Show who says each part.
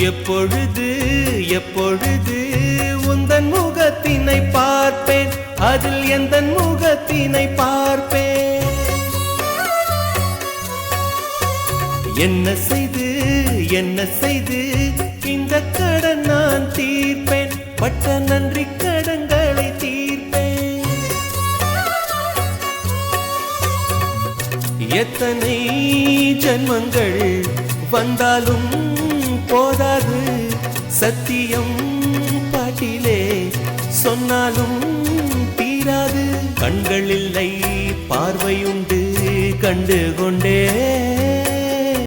Speaker 1: எப்பொழுது எப்பொழுது உந்தன் முகத்தினை பார்ப்பேன், அதில் எந்தன் முகத்தினை பார்ப்பேன். என்ன செய்து என்ன செய்து இந்த கடன் நான் தீர்ப்பேன், பட்ட நன்றி கடன்களை தீர்ப்பேன். எத்தனை ஜன்மங்கள் வந்தாலும் போதாது, சத்தியம் பாட்டிலே சொன்னாலும் தீராது. கண்கள் இல்லை பார்வையுண்டு கண்டு கொண்டே